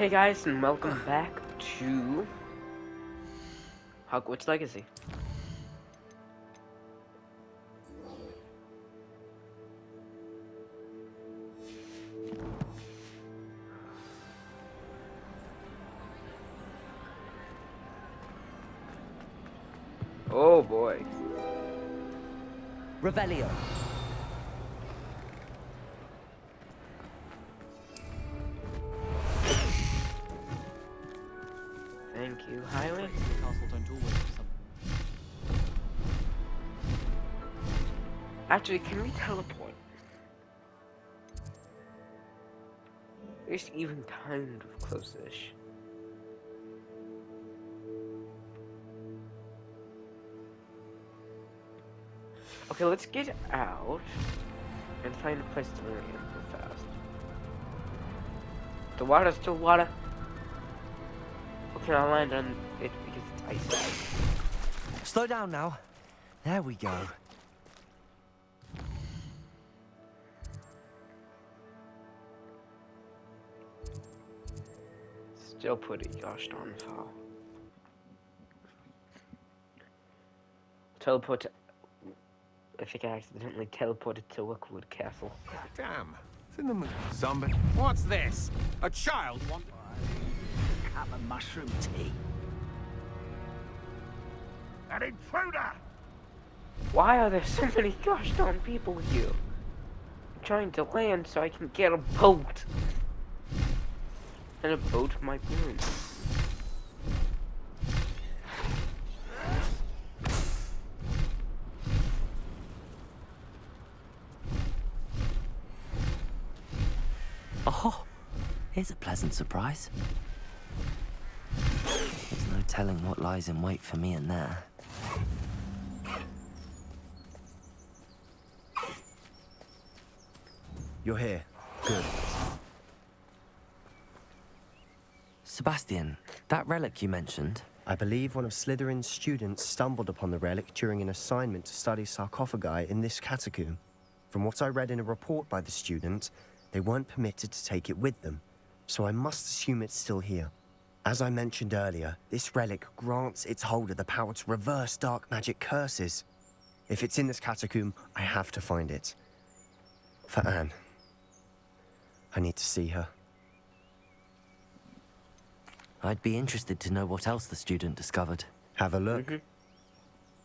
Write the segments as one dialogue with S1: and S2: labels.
S1: Hey guys, and welcome back to Hogwarts Legacy. Oh boy.
S2: Revelio.
S1: Thank you, Highway.
S3: The castle don't always have some.
S1: Actually, can we teleport? It's even kind of close-ish. Okay, let's get out and find a place to land real fast. The water's still water. Okay, I'll land on it because it's icy.
S2: Slow down now. There we go.
S1: Still pretty gosh darn far. Teleport to... I think I accidentally teleported to Rookwood Castle.
S4: Damn. It's in the somebody. What's this? A child want
S3: Cup of mushroom tea.
S4: an intruder!
S1: Why are there so many gosh darn people here? I'm trying to land so I can get a boat. And a boat might bloom.
S2: Oh, here's a pleasant surprise. There's no telling what lies in wait for me in there.
S5: You're here. Good.
S2: Sebastian, that relic you mentioned,
S5: I believe one of Slytherin's students stumbled upon the relic during an assignment to study sarcophagi in this catacomb. From what I read in a report by the student, they weren't permitted to take it with them, so I must assume it's still here. As I mentioned earlier, this relic grants its holder the power to reverse dark magic curses. If it's in this catacomb, I have to find it. For Anne. I need to see her.
S2: I'd be interested to know what else the student discovered.
S5: Have a look.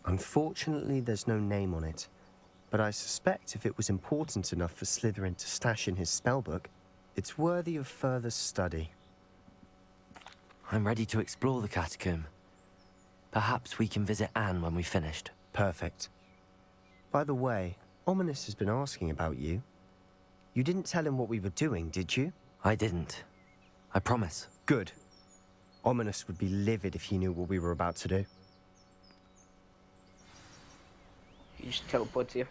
S5: Unfortunately, there's no name on it. But I suspect if it was important enough for Slytherin to stash in his spellbook, it's worthy of further study.
S2: I'm ready to explore the catacomb. Perhaps we can visit Anne when we've finished.
S5: Perfect. By the way, Ominous has been asking about you. You didn't tell him what we were doing, did you?
S2: I didn't. I promise.
S5: Good. Ominous would be livid if he knew what we were about to do.
S1: He just teleports you.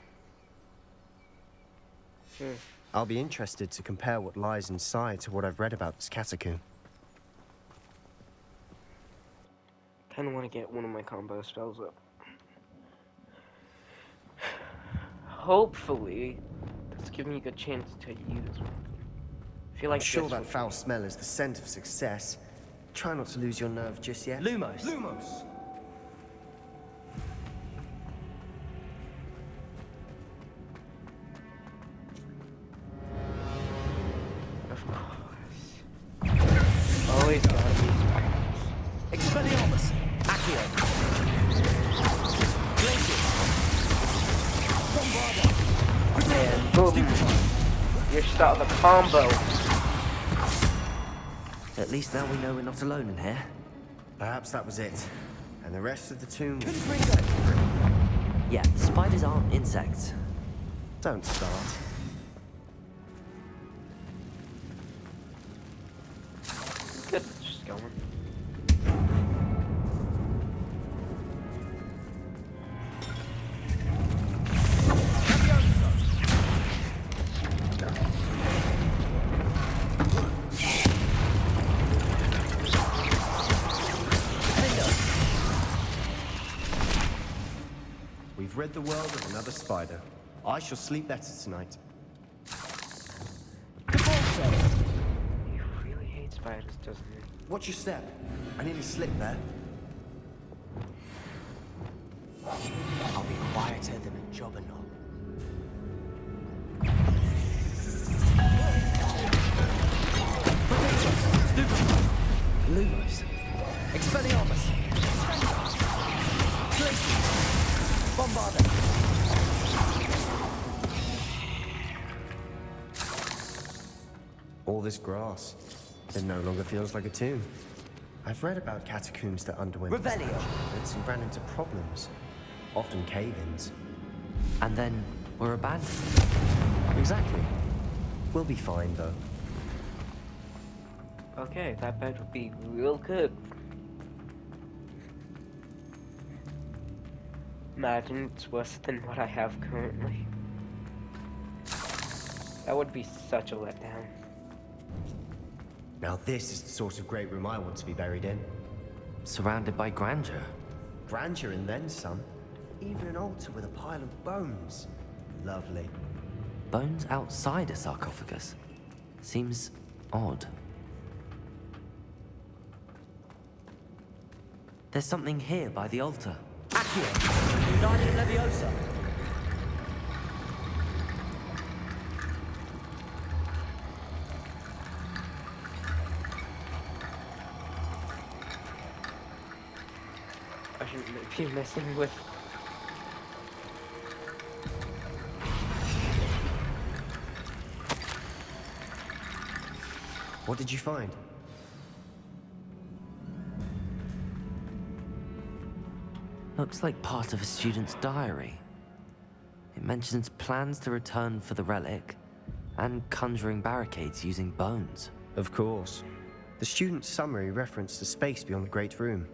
S5: I'll be interested to compare what lies inside to what I've read about this catacomb.
S1: Kinda wanna get one of my combo spells up. Hopefully, that's giving me a good chance to use one. I feel like
S5: I'm sure
S1: this
S5: that
S1: would-
S5: foul smell is the scent of success. Try not to lose your nerve just yet.
S2: Lumos!
S5: Lumos!
S1: Of course. Always gotta be spiders.
S2: Expelliarmus! Accio! Glacius!
S1: And boom! You're start the combo.
S2: At least now we know we're not alone in here.
S5: Perhaps that was it. And the rest of the tomb...
S2: Yeah, spiders aren't insects.
S5: Don't start.
S1: Good, just going.
S5: We've rid the world of another spider. I shall sleep better tonight.
S1: You really hate spiders. spiders, doesn't it?
S5: Watch your step. I nearly slipped there.
S3: I'll be quieter than a jobberknoll.
S2: Lumos. Expelliarmus. Bombarda.
S5: All this grass. It no longer feels like a tomb. I've read about catacombs that underwent
S2: Revelio.
S5: events and ran into problems. Often cave-ins.
S2: And then we're abandoned.
S5: Exactly. We'll be fine, though.
S1: Okay, that bed would be real good. Imagine it's worse than what I have currently. That would be such a letdown.
S5: Now this is the sort of great room I want to be buried in.
S2: Surrounded by grandeur.
S5: Grandeur and then some. Even an altar with a pile of bones. Lovely.
S2: Bones outside a sarcophagus. Seems odd. There's something here by the altar.
S3: Accio! Wingardium Leviosa!
S1: I shouldn't be messing with.
S5: What did you find?
S2: Looks like part of a student's diary. It mentions plans to return for the relic and conjuring barricades using bones.
S5: Of course. The student's summary referenced a space beyond the Great Room,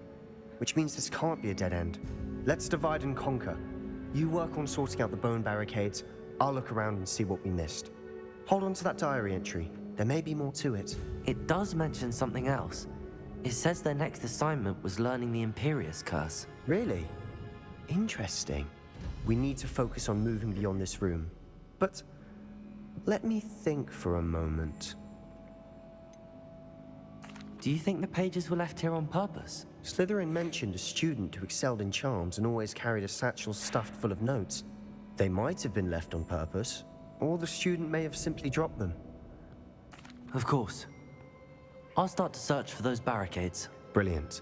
S5: which means this can't be a dead end. Let's divide and conquer. You work on sorting out the bone barricades, I'll look around and see what we missed. Hold on to that diary entry. There may be more to it.
S2: It does mention something else. It says their next assignment was learning the Imperius Curse.
S5: Really? Interesting. We need to focus on moving beyond this room. But let me think for a moment.
S2: Do you think the pages were left here on purpose?
S5: Slytherin mentioned a student who excelled in charms and always carried a satchel stuffed full of notes. They might have been left on purpose, or the student may have simply dropped them.
S2: Of course. I'll start to search for those barricades.
S5: Brilliant.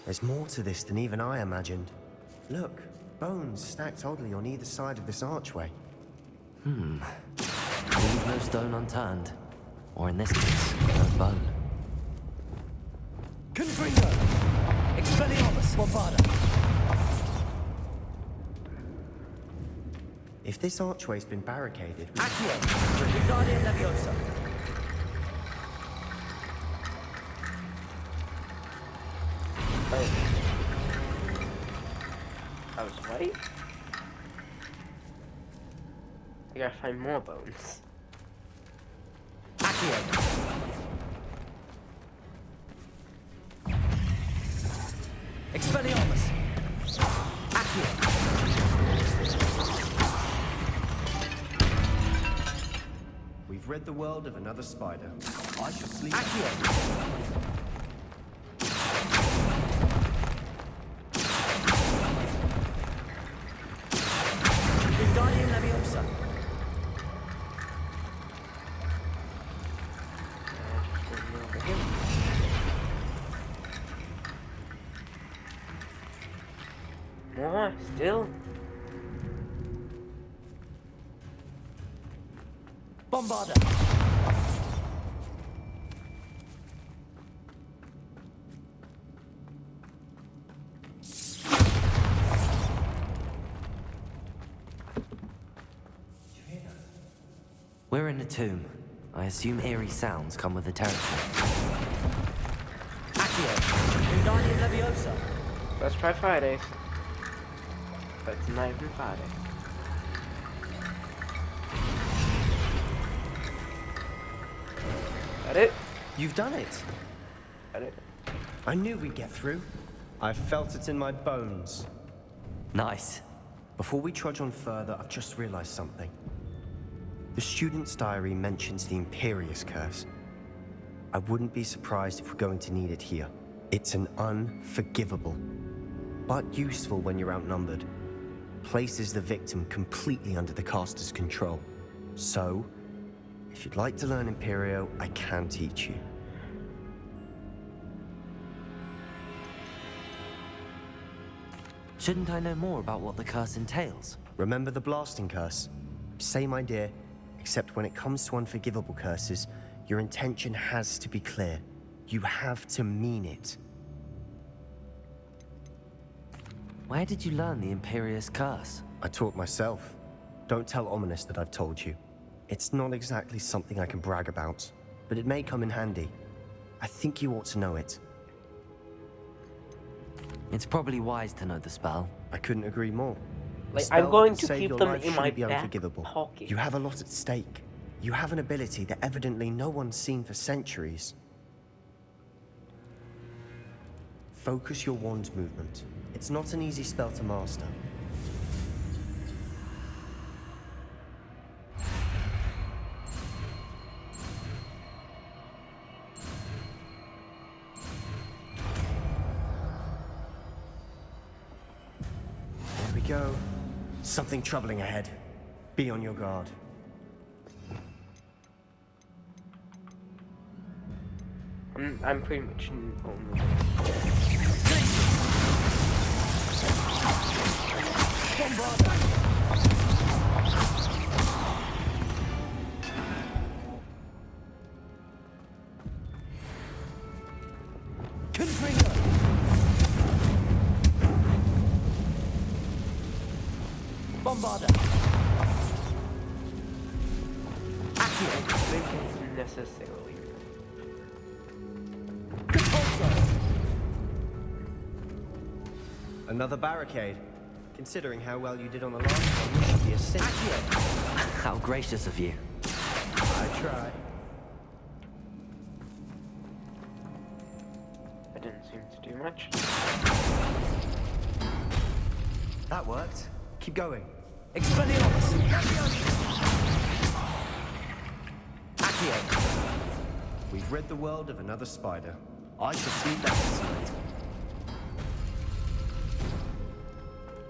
S5: There's more to this than even I imagined. Look, bones stacked oddly on either side of this archway.
S2: Leave no stone unturned. Or in this case, no bone.
S3: Confringo! Expelliarmus! Bombarda!
S5: If this archway's been barricaded,
S3: Accio! Wingardium Leviosa!
S1: I was right. I gotta find more bones.
S3: Accio! Expelliarmus! Accio!
S5: we've rid the world of another spider. I shall sleep.
S3: Accio! Wingardium Leviosa!
S1: More still?
S3: Bombarda!
S2: We're in a tomb. I assume eerie sounds come with the territory.
S3: Accio! Wingardium Leviosa!
S1: Let's try Fridays. But it's not even Friday. That it?
S5: You've done it.
S1: That it?
S5: I knew we'd get through. I felt it in my bones.
S2: Nice.
S5: Before we trudge on further, I've just realized something. The student's diary mentions the Imperius Curse. I wouldn't be surprised if we're going to need it here. It's an unforgivable, but useful when you're outnumbered. Places the victim completely under the caster's control. So, if you'd like to learn Imperio, I can teach you.
S2: Shouldn't I know more about what the curse entails?
S5: Remember the blasting curse? Same idea, except when it comes to unforgivable curses, your intention has to be clear. You have to mean it.
S2: Where did you learn the Imperious curse?
S5: I taught myself. Don't tell Ominous that I've told you. It's not exactly something I can brag about, but it may come in handy. I think you ought to know it.
S2: It's probably wise to know the spell.
S5: I couldn't agree more.
S1: Like,
S5: Spell
S1: I'm going
S5: that
S1: to
S5: save
S1: keep
S5: your
S1: them
S5: life
S1: in my
S5: shouldn't be
S1: back
S5: unforgivable.
S1: pocket.
S5: You have a lot at stake. You have an ability that evidently no one's seen for centuries. Focus your wand movement. It's not an easy spell to master. There we go. Something troubling ahead. Be on your guard.
S1: I'm pretty much only.
S2: Bombarder!
S1: Necessarily.
S5: Another barricade. Considering how well you did on the last one, you should be a saint.
S2: How gracious of you.
S5: I try.
S1: That didn't seem to do much.
S5: That worked. Keep going.
S2: Expelliarmus! Accio!
S5: We've rid the world of another spider. I shall see that tonight.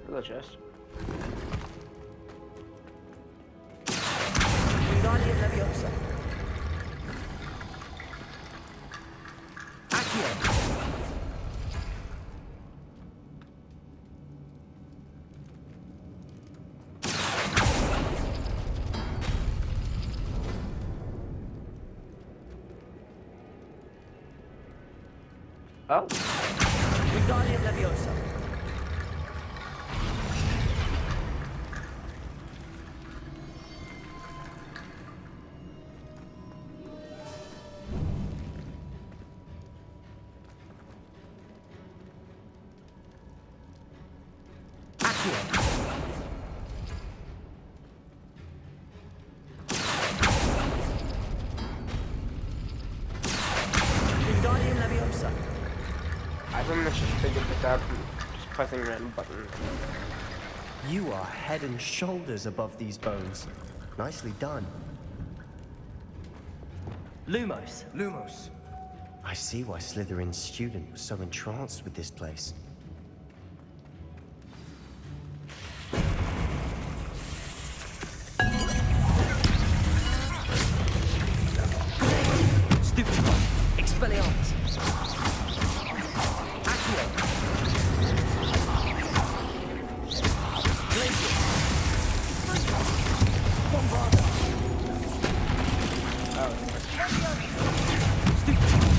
S1: Delicious.
S2: Wingardium Leviosa! Accio!
S1: Oh.
S2: Wingardium Leviosa! Wingardium Leviosa!
S1: I pretty much just figured this out from just pressing random buttons.
S5: You are head and shoulders above these bones. Nicely done.
S2: Lumos!
S5: Lumos. I see why Slytherin's student was so entranced with this place.
S2: Stupid one! Expelliarmus! Accio! Glacius! Bombarder! Stupid one!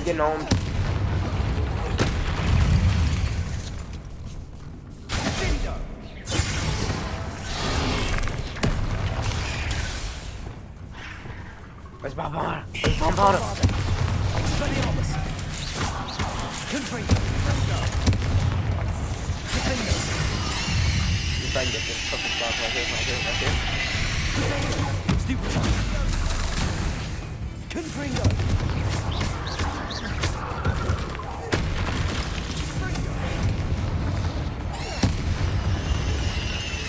S1: Getting on. Where's Bombarder? Where's Bombarder?
S2: Expelliarmus! Confringo! Confringo!
S1: Just try and get this fucking spot right here.
S2: Stupid one! Confringo!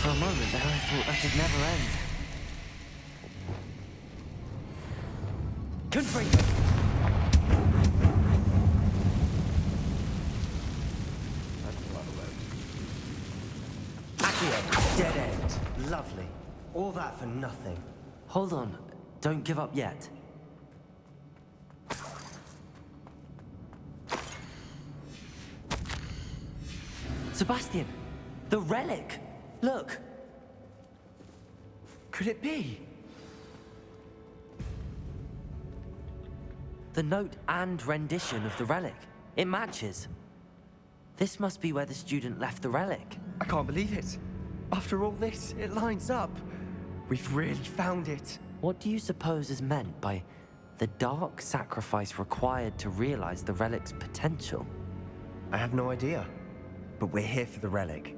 S2: For a moment there I thought that it'd never end. Confringo!
S1: That's a lot of lead.
S5: Accio, dead end. Lovely. All that for nothing.
S2: Hold on. Don't give up yet. Sebastian! The relic! Look!
S5: Could it be?
S2: The note and rendition of the relic. It matches. This must be where the student left the relic.
S5: I can't believe it. After all this, it lines up. We've really found it.
S2: What do you suppose is meant by the dark sacrifice required to realize the relic's potential?
S5: I have no idea. But we're here for the relic.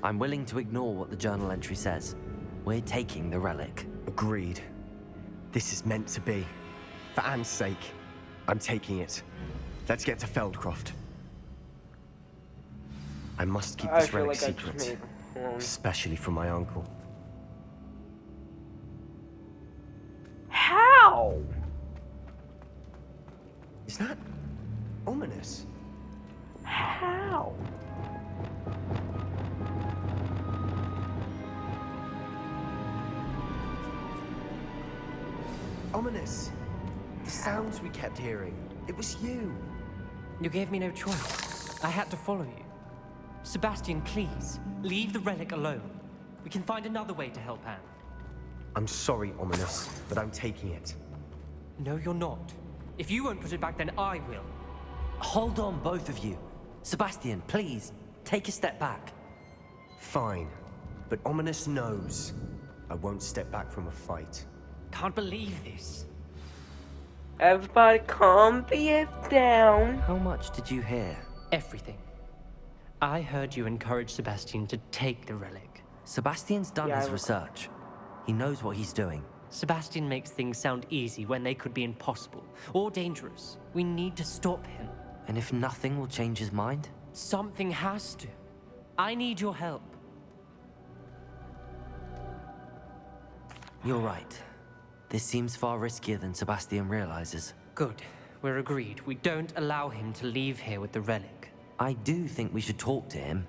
S2: I'm willing to ignore what the journal entry says. We're taking the relic.
S5: Agreed. This is meant to be. For Anne's sake, I'm taking it. Let's get to Feldcroft. I must keep
S1: I
S5: this
S1: feel
S5: relic
S1: like I just
S5: secret.
S1: made one.
S5: Especially from my uncle.
S1: How?
S5: Is that ominous?
S1: How?
S5: Ominous. The sounds we kept hearing. It was you.
S6: You gave me no choice. I had to follow you. Sebastian, please, leave the relic alone. We can find another way to help Anne.
S5: I'm sorry, Ominous, but I'm taking it.
S6: No, you're not. If you won't put it back, then I will.
S2: Hold on, both of you. Sebastian, please, take a step back.
S5: Fine. But Ominous knows. I won't step back from a fight.
S6: Can't believe this.
S1: Everybody calm the F down.
S2: How much did you hear?
S6: Everything. I heard you encourage Sebastian to take the relic.
S2: Sebastian's done
S1: Yeah,
S2: his
S1: I-
S2: research. He knows what he's doing.
S6: Sebastian makes things sound easy when they could be impossible or dangerous. We need to stop him.
S2: And if nothing will change his mind?
S6: Something has to. I need your help.
S2: You're right. This seems far riskier than Sebastian realizes.
S6: Good. We're agreed. We don't allow him to leave here with the relic.
S2: I do think we should talk to him,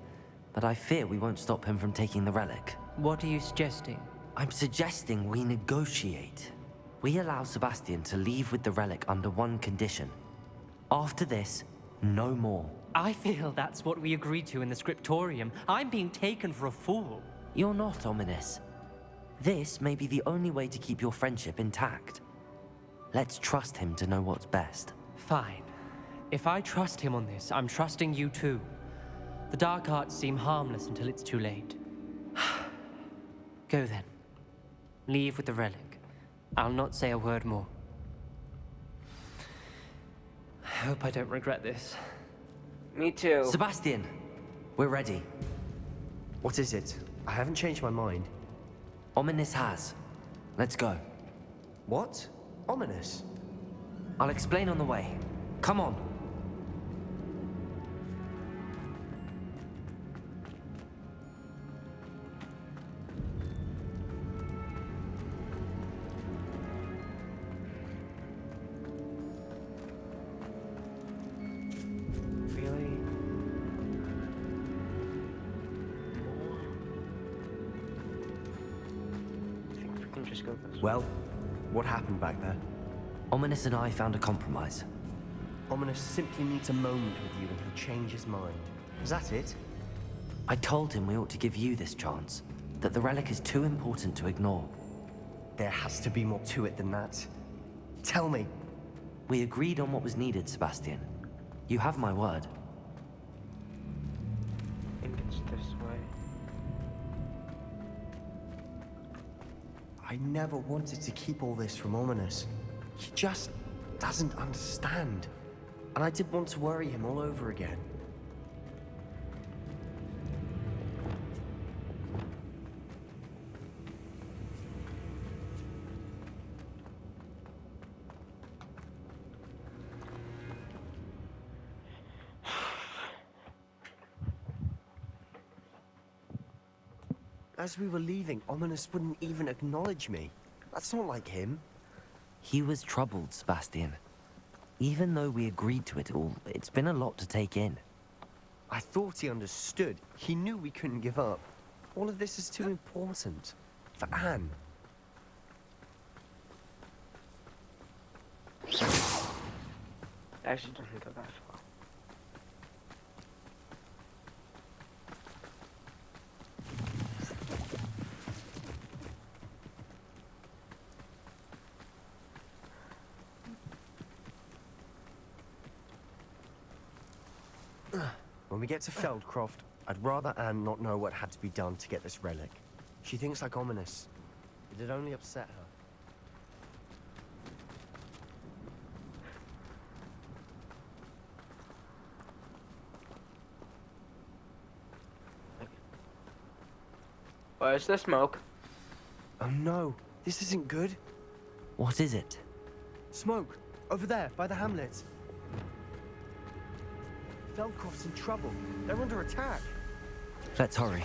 S2: but I fear we won't stop him from taking the relic.
S6: What are you suggesting?
S2: I'm suggesting we negotiate. We allow Sebastian to leave with the relic under one condition. After this, no more.
S6: I feel that's what we agreed to in the scriptorium. I'm being taken for a fool.
S2: You're not ominous. This may be the only way to keep your friendship intact. Let's trust him to know what's best.
S6: Fine. If I trust him on this, I'm trusting you too. The dark arts seem harmless until it's too late. Go then. Leave with the relic. I'll not say a word more. I hope I don't regret this.
S1: Me too.
S2: Sebastian, we're ready.
S5: What is it? I haven't changed my mind.
S2: Ominous has. Let's go.
S5: What? Ominous?
S2: I'll explain on the way. Come on.
S1: Really? I think we can just go this way.
S5: Well, what happened back there?
S2: Ominous and I found a compromise.
S5: Ominous simply needs a moment with you and he'll change his mind. Is that it?
S2: I told him we ought to give you this chance, that the relic is too important to ignore.
S5: There has to be more to it than that. Tell me.
S2: We agreed on what was needed, Sebastian. You have my word.
S1: I think it's this way.
S5: I never wanted to keep all this from Ominous. He just doesn't understand. And I did want to worry him all over again. As we were leaving, Ominous wouldn't even acknowledge me. That's not like him.
S2: He was troubled, Sebastian. Even though we agreed to it all, it's been a lot to take in.
S5: I thought he understood. He knew we couldn't give up. All of this is too important. For Anne.
S1: Actually, doesn't go that far.
S5: When we get to Feldcroft, I'd rather Anne not know what had to be done to get this relic. She thinks like Ominous. It'd only upset her.
S1: Where's the smoke?
S5: Oh no, this isn't good.
S2: What is it?
S5: Smoke, over there, by the hamlet. Feldcroft's in trouble. They're under attack.
S2: Let's hurry.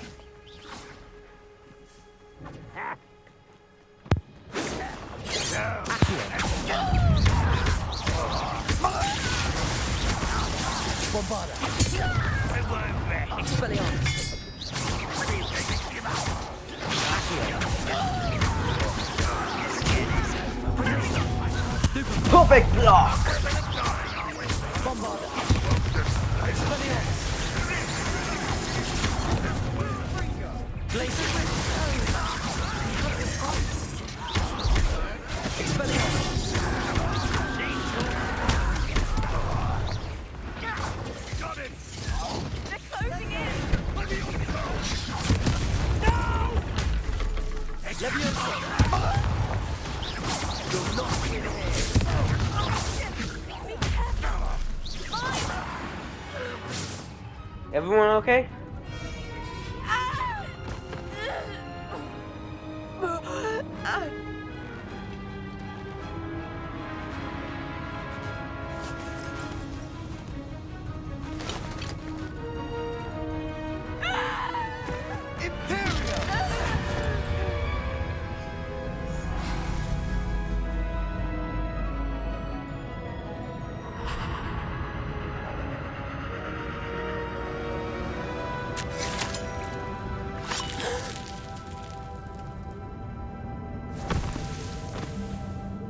S1: Perfect block! Everyone okay?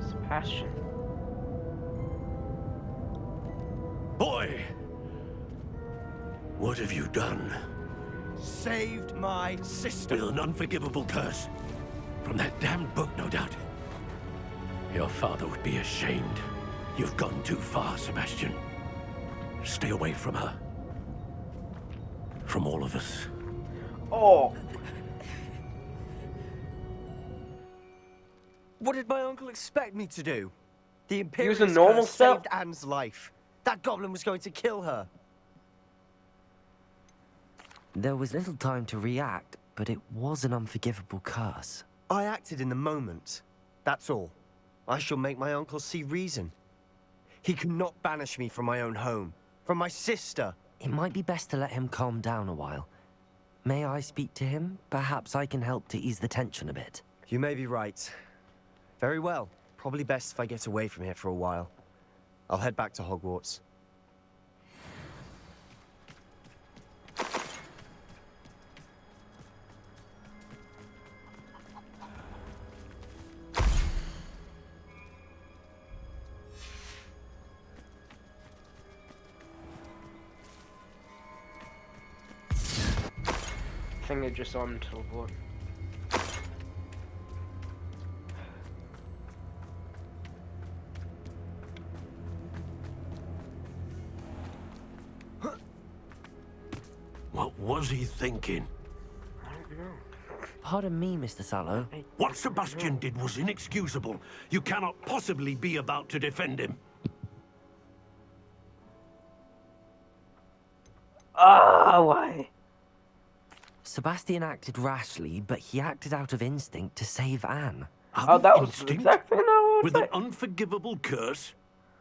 S1: Sebastian.
S7: Boy! What have you done?
S5: Saved my sister.
S7: With an unforgivable curse. From that damned book, no doubt. Your father would be ashamed. You've gone too far, Sebastian. Stay away from her. From all of us.
S1: Oh,
S5: What did my uncle expect me to do? The Imperial
S1: Use the normal stuff?
S5: saved Anne's life. That goblin was going to kill her.
S2: There was little time to react, but it was an unforgivable curse.
S5: I acted in the moment. That's all. I shall make my uncle see reason. He cannot banish me from my own home. From my sister.
S2: It might be best to let him calm down a while. May I speak to him? Perhaps I can help to ease the tension a bit.
S5: You may be right. Very well. Probably best if I get away from here for a while. I'll head back to Hogwarts.
S1: I think it just on teleport.
S7: What was he thinking?
S1: I don't know.
S2: Pardon me, Mr. Sallow.
S7: What Sebastian did was inexcusable. You cannot possibly be about to defend him.
S1: Ah, why?
S2: Sebastian acted rashly, but he acted out of instinct to save Anne.
S1: Oh, that was
S7: Instinct?
S1: exactly what I was
S7: With an
S1: saying.
S7: unforgivable curse?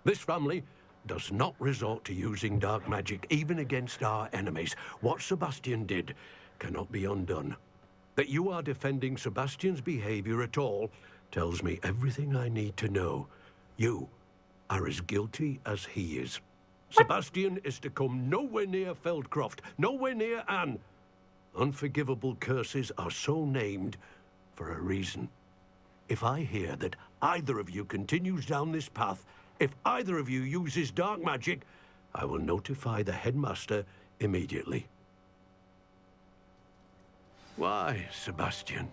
S7: This family does not resort to using dark magic, even against our enemies. What Sebastian did cannot be undone. That you are defending Sebastian's behavior at all tells me everything I need to know. You are as guilty as he is. Sebastian is to come nowhere near Feldcroft, nowhere near Anne. Unforgivable curses are so named for a reason. If I hear that either of you continues down this path, if either of you uses dark magic, I will notify the headmaster immediately. Why, Sebastian?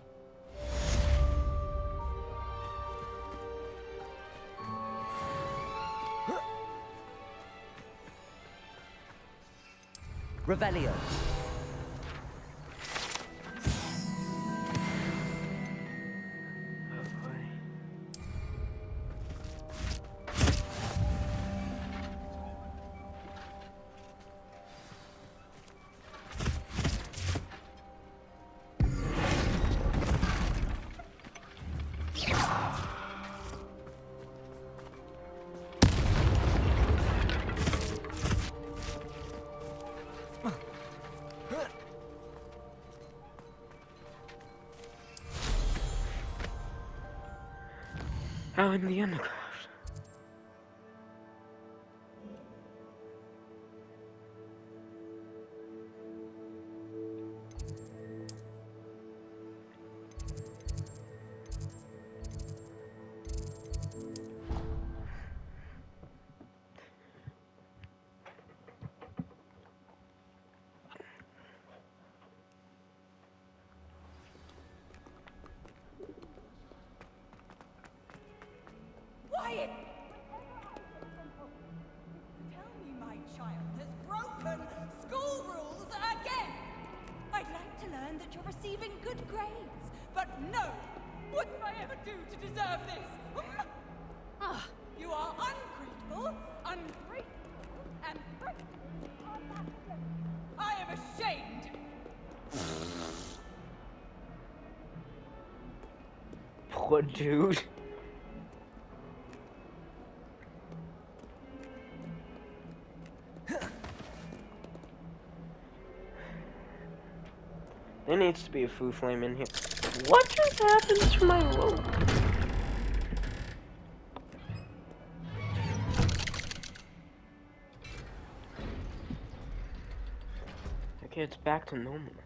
S2: Revelio.
S1: Oh boy. How in the underground?
S8: Quiet! Tell me my child has broken school rules again! I'd like to learn that you're receiving good grades, but no! What did I ever do to deserve this? You are ungrateful, and I am ashamed!
S1: Poor dude. There needs to be a foo flame in here. What just happened to my rope? Okay, it's back to normal now.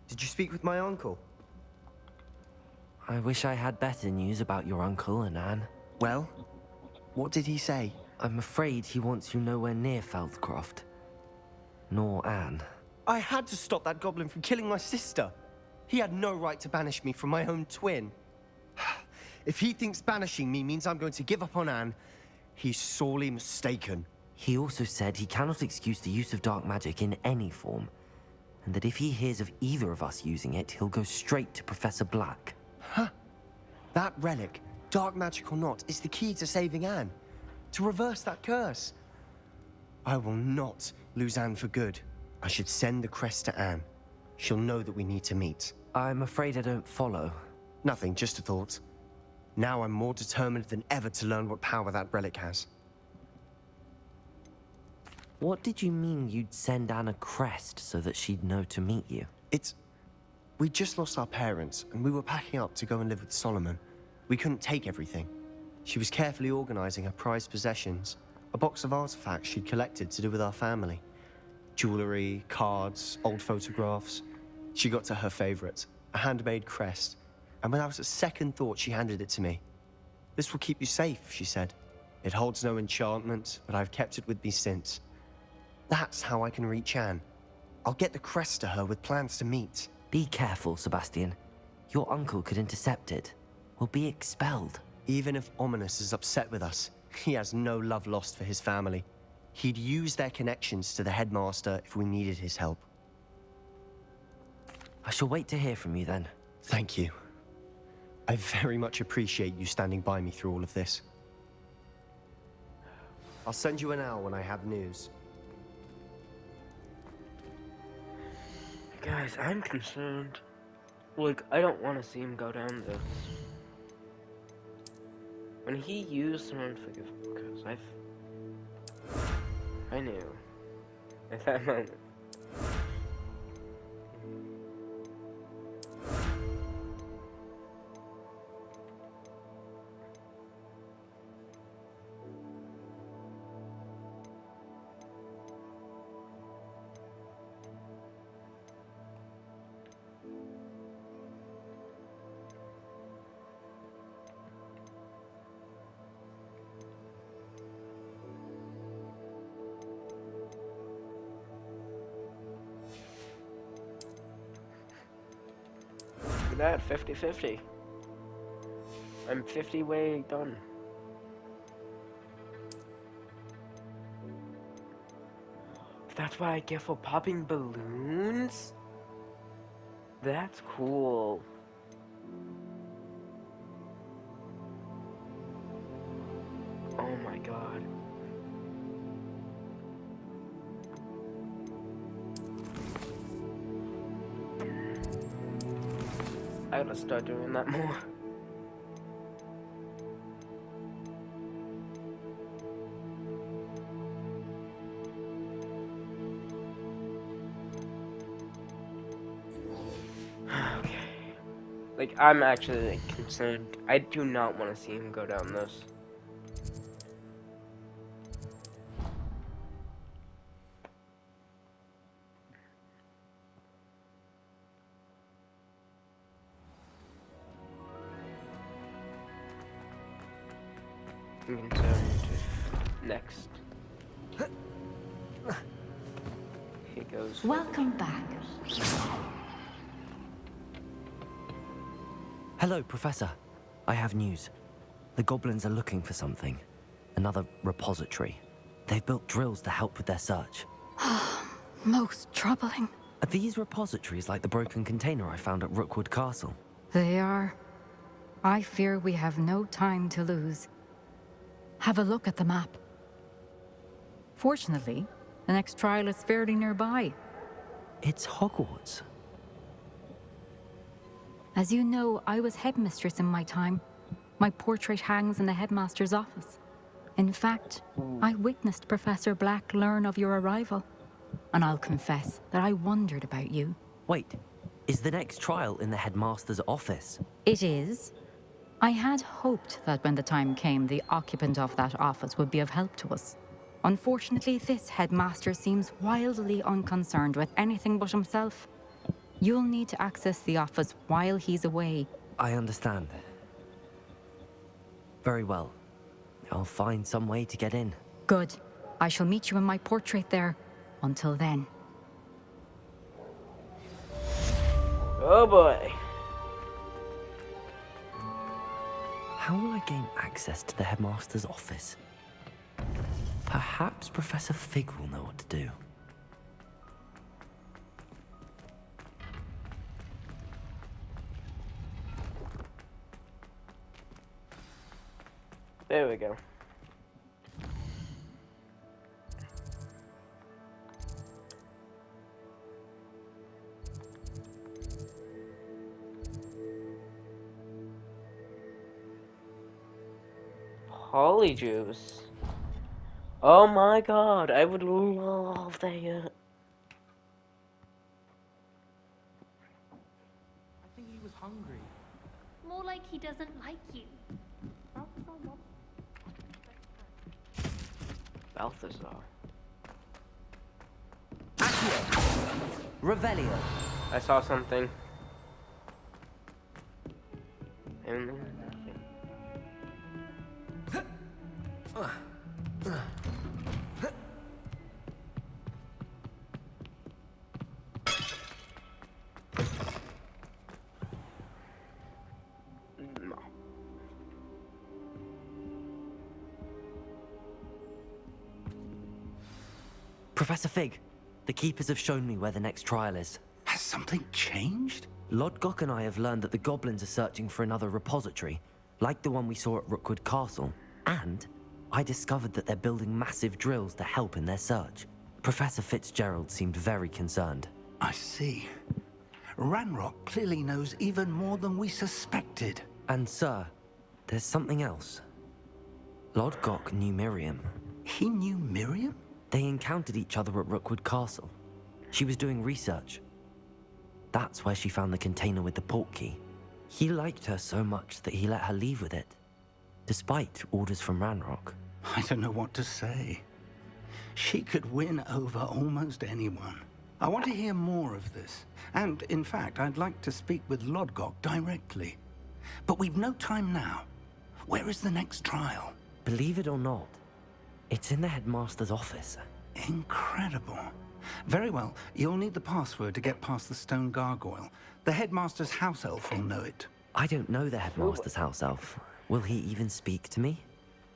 S5: Did you speak with my uncle?
S2: I wish I had better news about your uncle and Anne.
S5: Well, what did he say?
S2: I'm afraid he wants you nowhere near Feldcroft. Nor Anne.
S5: I had to stop that goblin from killing my sister. He had no right to banish me from my own twin. If he thinks banishing me means I'm going to give up on Anne, he's sorely mistaken.
S2: He also said he cannot excuse the use of dark magic in any form, and that if he hears of either of us using it, he'll go straight to Professor Black.
S5: That relic, dark magic or not, is the key to saving Anne. To reverse that curse. I will not lose Anne for good. I should send the crest to Anne. She'll know that we need to meet.
S2: I'm afraid I don't follow.
S5: Nothing, just a thought. Now I'm more determined than ever to learn what power that relic has.
S2: What did you mean you'd send Anne a crest so that she'd know to meet you?
S5: We just lost our parents, and we were packing up to go and live with Solomon. We couldn't take everything. She was carefully organizing her prized possessions, a box of artifacts she'd collected to do with our family. Jewelry, cards, old photographs. She got to her favorite, a handmade crest, and when I was at second thought, she handed it to me. "This will keep you safe," she said. "It holds no enchantment, but I've kept it with me since. That's how I can reach Anne. I'll get the crest to her with plans to meet."
S2: Be careful, Sebastian. Your uncle could intercept it. We'll be expelled.
S5: Even if Ominous is upset with us, he has no love lost for his family. He'd use their connections to the headmaster if we needed his help.
S2: I shall wait to hear from you then.
S5: Thank you. I very much appreciate you standing by me through all of this. I'll send you an hour when I have news.
S1: Guys, I'm concerned. Like, I don't want to see him go down this. When he used an unforgivable curse, I knew at that moment that, 50-50. I'm 50 way done. That's what I get for popping balloons? That's cool. Oh my god. I gotta start doing that more. Okay. Like, I'm actually like, concerned. I do not want to see him go down this. I'm concerned. Next. Here goes.
S9: Welcome back.
S2: Hello, Professor. I have news. The goblins are looking for something. Another repository. They've built drills to help with their search.
S9: Most troubling.
S2: Are these repositories like the broken container I found at Rookwood Castle?
S9: They are. I fear we have no time to lose. Have a look at the map. Fortunately, the next trial is fairly nearby.
S2: It's Hogwarts.
S9: As you know, I was headmistress in my time. My portrait hangs in the headmaster's office. In fact, I witnessed Professor Black learn of your arrival. And I'll confess that I wondered about you.
S2: Wait, is the next trial in the headmaster's office?
S9: It is. I had hoped that when the time came, the occupant of that office would be of help to us. Unfortunately, this headmaster seems wildly unconcerned with anything but himself. You'll need to access the office while he's away.
S2: I understand. Very well. I'll find some way to get in.
S9: Good. I shall meet you in my portrait there. Until then.
S1: Oh boy.
S2: How will I gain access to the headmaster's office? Perhaps Professor Fig will know what to do.
S1: There we go. Polyjuice. Oh my god, I would love that.
S3: I think he was hungry.
S10: More like he doesn't like you.
S1: Balthazar.
S2: Revelio.
S1: I saw something. And no.
S2: Professor Fig, the Keepers have shown me where the next trial is.
S11: Has something changed?
S2: Lodgok and I have learned that the goblins are searching for another repository, like the one we saw at Rookwood Castle. And I discovered that they're building massive drills to help in their search. Professor Fitzgerald seemed very concerned.
S11: I see. Ranrock clearly knows even more than we suspected.
S2: And sir, there's something else. Lodgok knew Miriam.
S11: He knew Miriam?
S2: They encountered each other at Rookwood Castle. She was doing research. That's where she found the container with the portkey. He liked her so much that he let her leave with it, despite orders from Ranrock.
S11: I don't know what to say. She could win over almost anyone. I want to hear more of this. And, in fact, I'd like to speak with Lodgok directly. But we've no time now. Where is the next trial?
S2: Believe it or not, it's in the headmaster's office.
S11: Incredible. Very well. You'll need the password to get past the stone gargoyle. The headmaster's house elf will know it.
S2: I don't know the headmaster's house elf. Will he even speak to me?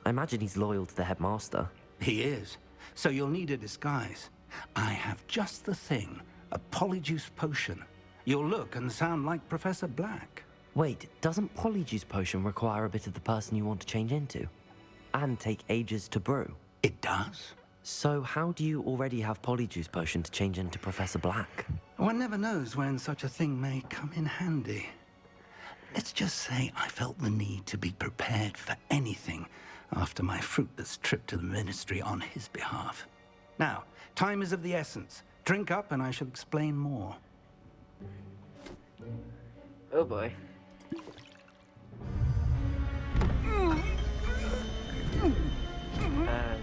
S2: I imagine he's loyal to the headmaster.
S11: He is. So you'll need a disguise. I have just the thing. A polyjuice potion. You'll look and sound like Professor Black.
S2: Wait, doesn't Polyjuice Potion require a bit of the person you want to change into? And take ages to brew?
S11: It does.
S2: So how do you already have Polyjuice Potion to change into Professor Black?
S11: One never knows when such a thing may come in handy. Let's just say I felt the need to be prepared for anything after my fruitless trip to the Ministry on his behalf. Now, time is of the essence. Drink up and I shall explain more.
S1: Oh boy.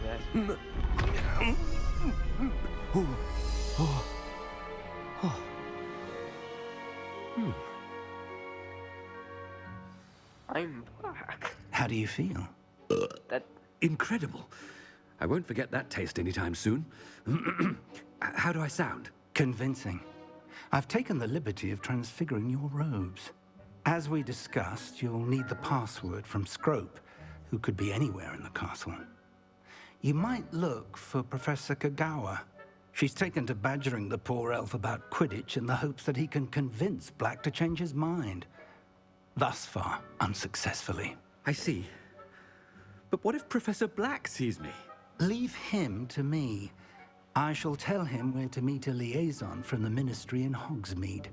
S1: That's... I'm black.
S11: How do you feel?
S1: That...
S12: Incredible. I won't forget that taste anytime soon. How do I sound?
S11: Convincing. I've taken the liberty of transfiguring your robes. As we discussed, you'll need the password from Scrope, who could be anywhere in the castle. You might look for Professor Kagawa. She's taken to badgering the poor elf about Quidditch in the hopes that he can convince Black to change his mind. Thus far, unsuccessfully.
S12: I see. But what if Professor Black sees me?
S11: Leave him to me. I shall tell him where to meet a liaison from the Ministry in Hogsmeade.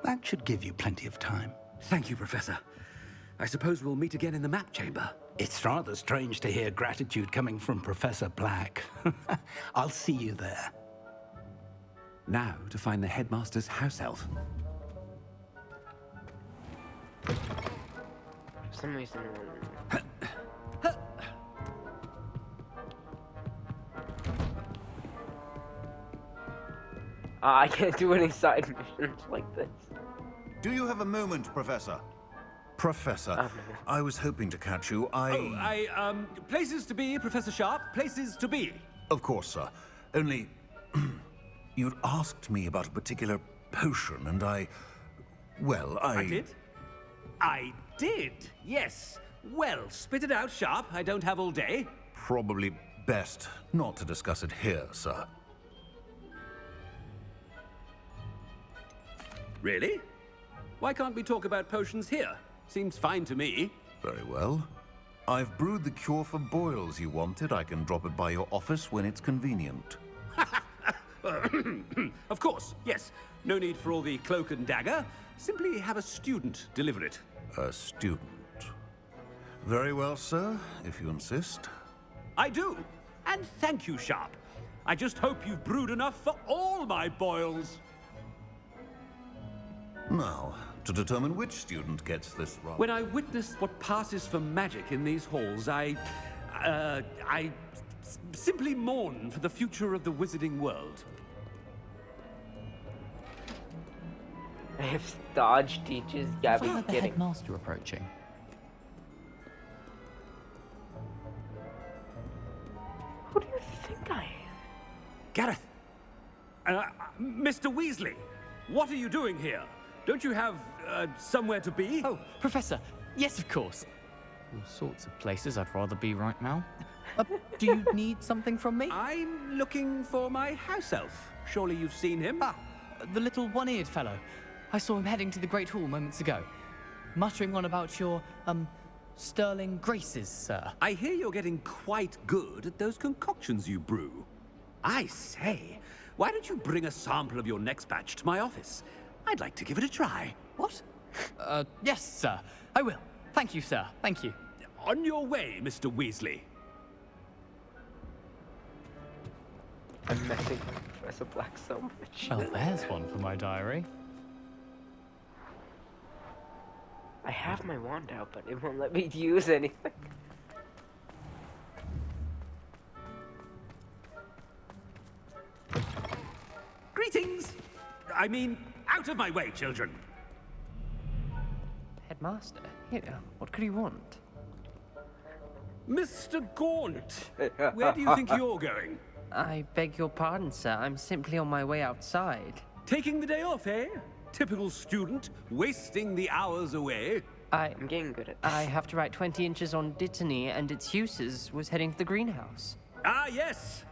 S11: That should give you plenty of time.
S12: Thank you, Professor. I suppose we'll meet again in the map chamber.
S11: It's rather strange to hear gratitude coming from Professor Black. I'll see you there.
S12: Now to find the headmaster's house elf.
S1: For some reason... I can't do any side missions like this.
S13: Do you have a moment, Professor? Professor, I was hoping to catch you.
S12: Places to be, Professor Sharp. Places to be.
S13: Of course, sir. Only... you'd asked me about a particular potion, and I
S12: did? I did, yes. Well, spit it out, Sharp. I don't have all day.
S13: Probably best not to discuss it here, sir.
S12: Really? Why can't we talk about potions here? Seems fine to me.
S13: Very well. I've brewed the cure for boils you wanted. I can drop it by your office when it's convenient.
S12: Of course, yes. No need for all the cloak and dagger. Simply have a student deliver it.
S13: A student. Very well, sir, if you insist.
S12: I do. And thank you, Sharp. I just hope you've brewed enough for all my boils.
S13: Now, to determine which student gets this right.
S12: When I witness what passes for magic in these halls, I simply mourn for the future of the wizarding world.
S1: If dodge teaches, Gabby's
S6: Is that the
S1: kidding.
S6: headmaster approaching?
S1: Who do you think I am?
S12: Gareth! Mr. Weasley! What are you doing here? Don't you have, somewhere to be?
S6: Oh, Professor. Yes, of course. All sorts of places I'd rather be right now. Do you need something from me?
S12: I'm looking for my house elf. Surely you've seen him?
S6: Ah, the little one-eared fellow. I saw him heading to the Great Hall moments ago, muttering on about your, sterling graces, sir.
S12: I hear you're getting quite good at those concoctions you brew. I say, why don't you bring a sample of your next batch to my office? I'd like to give it a try.
S6: What? Yes, sir. I will. Thank you, sir. Thank you.
S12: On your way, Mr. Weasley.
S1: I'm messing with Professor Black so much.
S6: Well, there's one for my diary.
S1: I have my wand out, but it won't let me use anything.
S12: Greetings! I mean, out of my way, children.
S6: Headmaster? Here, what could he want?
S12: Mr. Gaunt, where do you think you're going?
S6: I beg your pardon, sir. I'm simply on my way outside.
S12: Taking the day off, eh? Typical student, wasting the hours away.
S1: I'm getting good at this.
S6: I have to write 20 inches on Dittany and its uses. Was heading to the greenhouse.
S12: Ah, yes.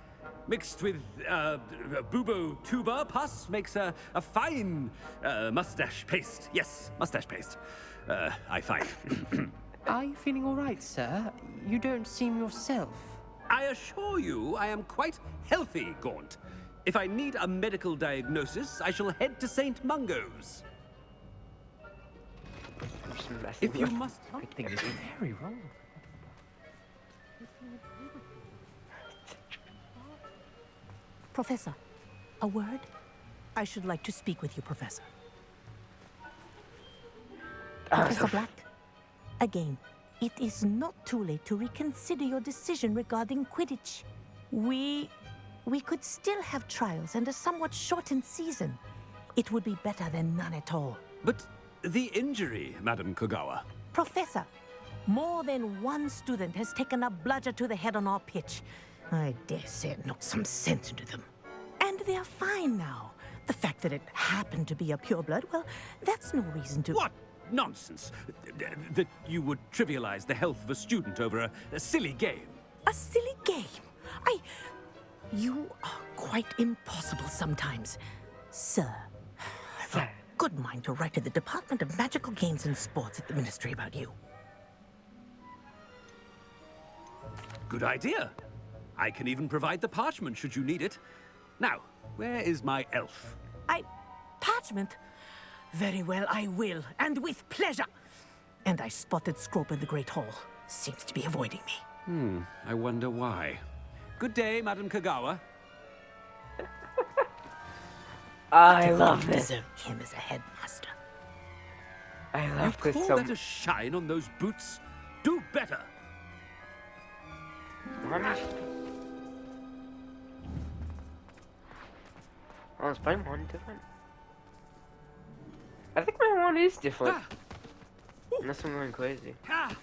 S12: Mixed with bubo tuber pus makes a fine mustache paste. Yes, mustache paste. I find.
S6: Are you feeling all right, sir? You don't seem yourself.
S12: I assure you, I am quite healthy, Gaunt. If I need a medical diagnosis, I shall head to St. Mungo's. If you must...
S6: Something is very wrong.
S14: Professor, a word? I should like to speak with you, Professor. Professor Black, again, it is not too late to reconsider your decision regarding Quidditch. We could still have trials and a somewhat shortened season. It would be better than none at all.
S12: But the injury, Madam Kogawa.
S14: Professor, more than one student has taken a bludger to the head on our pitch. I dare say it knocked some sense into them. And they're fine now. The fact that it happened to be a pureblood, well, that's no reason to...
S12: What nonsense! That you would trivialize the health of a student over a silly game.
S14: A silly game? You are quite impossible sometimes. Sir, I've a good mind to write to the Department of Magical Games and Sports at the Ministry about you.
S12: Good idea. I can even provide the parchment should you need it. Now, where is my elf?
S14: Parchment? Very well, I will, and with pleasure. And I spotted Scrope in the Great Hall. Seems to be avoiding me.
S12: I wonder why. Good day, Madam Kogawa.
S1: I love this.
S14: Deserve him as a headmaster.
S1: I
S12: You
S1: love this
S12: call
S1: so
S12: that a shine on those boots? Do better.
S1: Oh, is my one different? I think my one is different. Unless I'm going crazy.
S10: Oh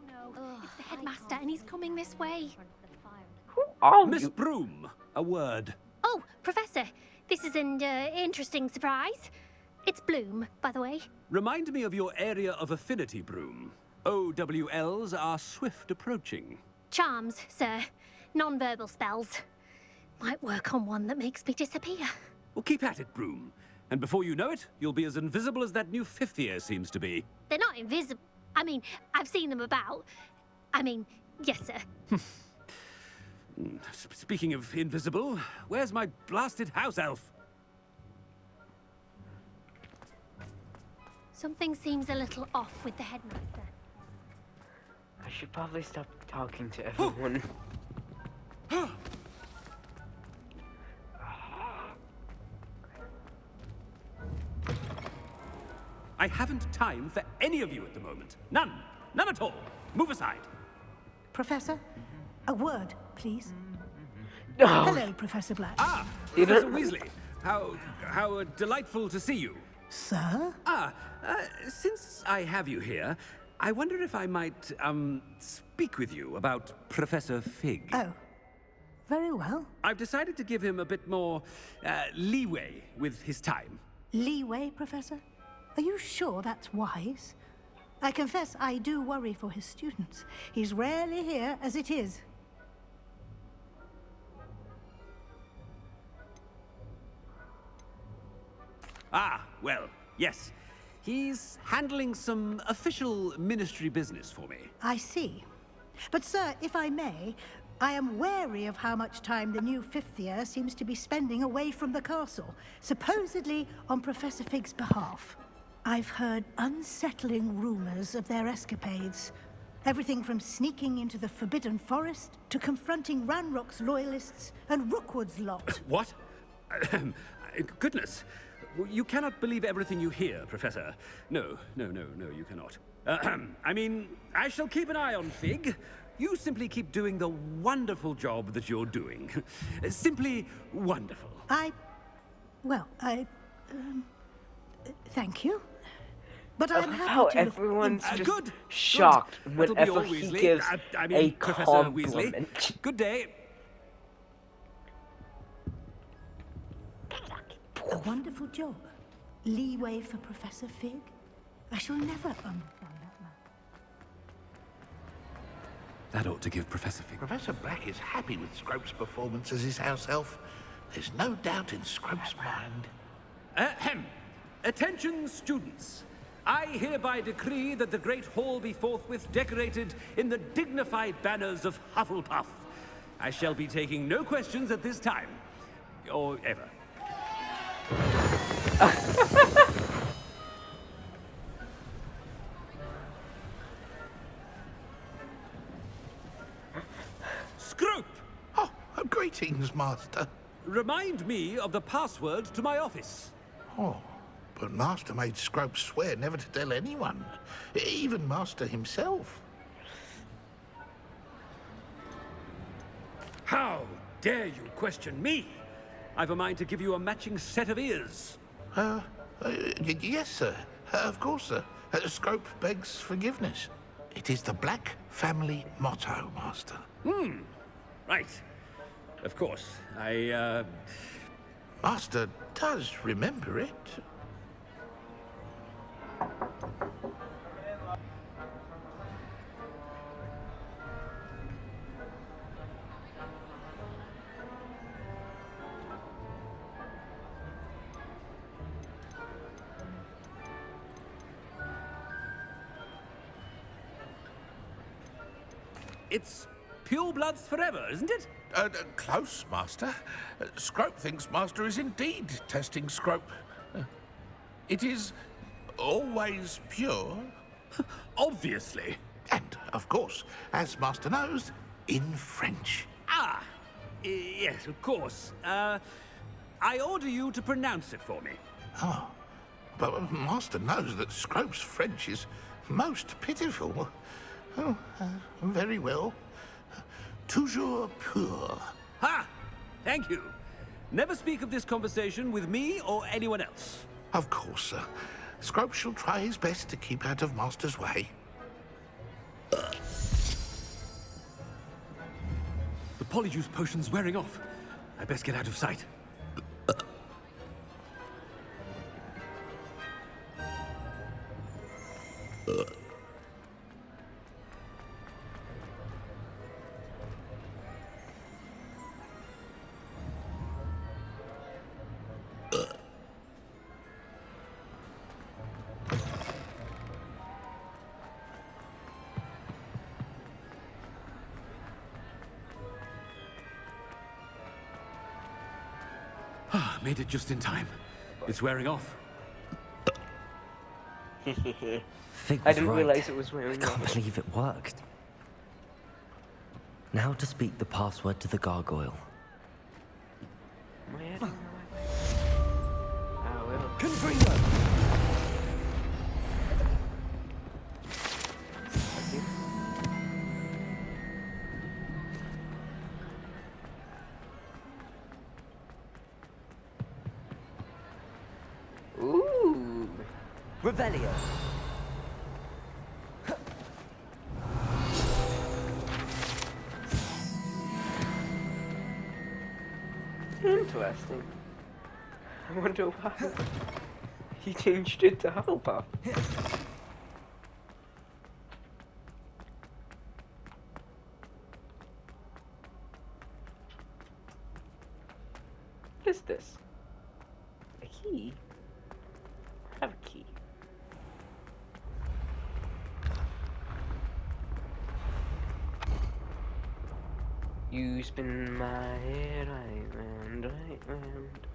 S10: no, it's the headmaster and he's coming this way.
S1: Who are
S12: Miss
S1: you?
S12: Broom, a word.
S10: Oh, Professor, this is an interesting surprise. It's Bloom, by the way.
S12: Remind me of your area of affinity, Broom. OWLs are swift approaching.
S10: Charms, sir. Non-verbal spells. Might work on one that makes me disappear.
S12: Well, keep at it, Broom. And before you know it, you'll be as invisible as that new fifth year seems to be.
S10: They're not invisible. I mean, I've seen them about. Yes, sir.
S12: Speaking of invisible, where's my blasted house elf?
S10: Something seems a little off with the headmaster.
S1: I should probably stop talking to everyone.
S12: I haven't time for any of you at the moment. None. None at all. Move aside.
S14: Professor, a word, please.
S1: Oh.
S14: Hello, Professor Black.
S12: Ah, Professor Weasley. How delightful to see you.
S14: Sir?
S12: Since I have you here, I wonder if I might, speak with you about Professor Fig.
S14: Oh, very well.
S12: I've decided to give him a bit more, leeway with his time.
S14: Leeway, Professor? Are you sure that's wise? I confess I do worry for his students. He's rarely here as it is.
S12: Ah, well, yes. He's handling some official ministry business for me.
S14: I see. But, sir, if I may, I am wary of how much time the new fifth year seems to be spending away from the castle, supposedly on Professor Fig's behalf. I've heard unsettling rumors of their escapades. Everything from sneaking into the Forbidden Forest to confronting Ranrock's loyalists and Rookwood's lot.
S12: What? Goodness. You cannot believe everything you hear, Professor. No, you cannot. I shall keep an eye on Fig. You simply keep doing the wonderful job that you're doing. Simply wonderful.
S14: Thank you. But I'm happy
S1: How
S14: to look
S1: everyone's
S14: into-
S1: just
S12: Good.
S1: shocked
S12: That'll be all,
S1: whenever he
S12: Weasley.
S1: gives
S12: I mean,
S1: a
S12: Professor
S1: compliment.
S12: Weasley. Good day.
S14: A wonderful job. Leeway for Professor Fig? I shall never understand that man.
S12: That ought to give Professor Fig.
S15: Professor Black is happy with Scrope's performance as his house elf. There's no doubt in Scrope's mind.
S12: Ahem. Attention, students. I hereby decree that the Great Hall be forthwith decorated in the dignified banners of Hufflepuff. I shall be taking no questions at this time. Or ever. Scrope!
S15: Oh, greetings, Master.
S12: Remind me of the password to my office.
S15: Oh, but Master made Scrope swear never to tell anyone. Even Master himself.
S12: How dare you question me? I've a mind to give you a matching set of ears.
S15: Yes, sir. Of course, sir. Scrope begs forgiveness. It is the Black family motto, Master.
S12: Right. Of course.
S15: Master does remember it.
S12: It's pure bloods forever, isn't it?
S15: Close, Master. Scrope thinks Master is indeed testing Scrope. It is always pure.
S12: Obviously.
S15: And, of course, as Master knows, in French.
S12: Ah! Yes, of course. I order you to pronounce it for me.
S15: Oh, but Master knows that Scrope's French is most pitiful. Oh, very well. Toujours pur.
S12: Ha! Thank you. Never speak of this conversation with me or anyone else.
S15: Of course, sir. Scrope shall try his best to keep out of Master's way.
S12: The polyjuice potion's wearing off. I best get out of sight. Made it just in time. It's wearing off.
S2: Fig
S1: I
S2: was
S1: didn't
S2: right.
S1: realize it was wearing
S2: I can't
S1: off.
S2: believe it worked. Now to speak the password to the gargoyle.
S1: Am I heading the right way? Oh, well.
S12: Confringo!
S1: Ooh.
S2: Revelio.
S1: Interesting. I wonder why he changed it to Hufflepuff. What is this? A key? I have a key. You spin my head right round, right round.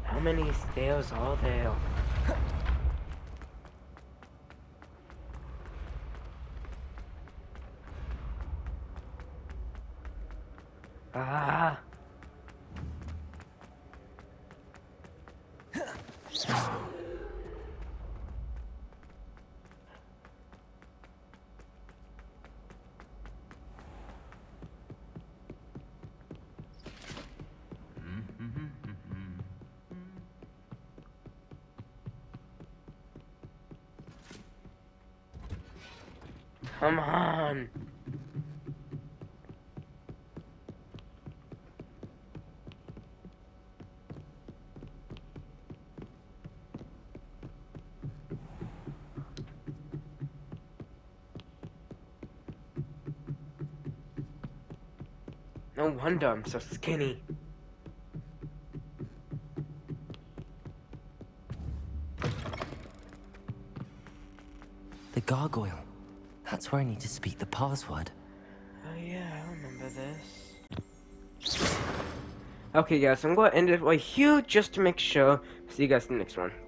S1: How many stairs are there? Ah! Come on. No wonder I'm so skinny.
S2: The gargoyle. That's where I need to speak the password.
S1: Oh yeah, I remember this. Okay guys, I'm going to end it right here just to make sure. See you guys in the next one. Bye.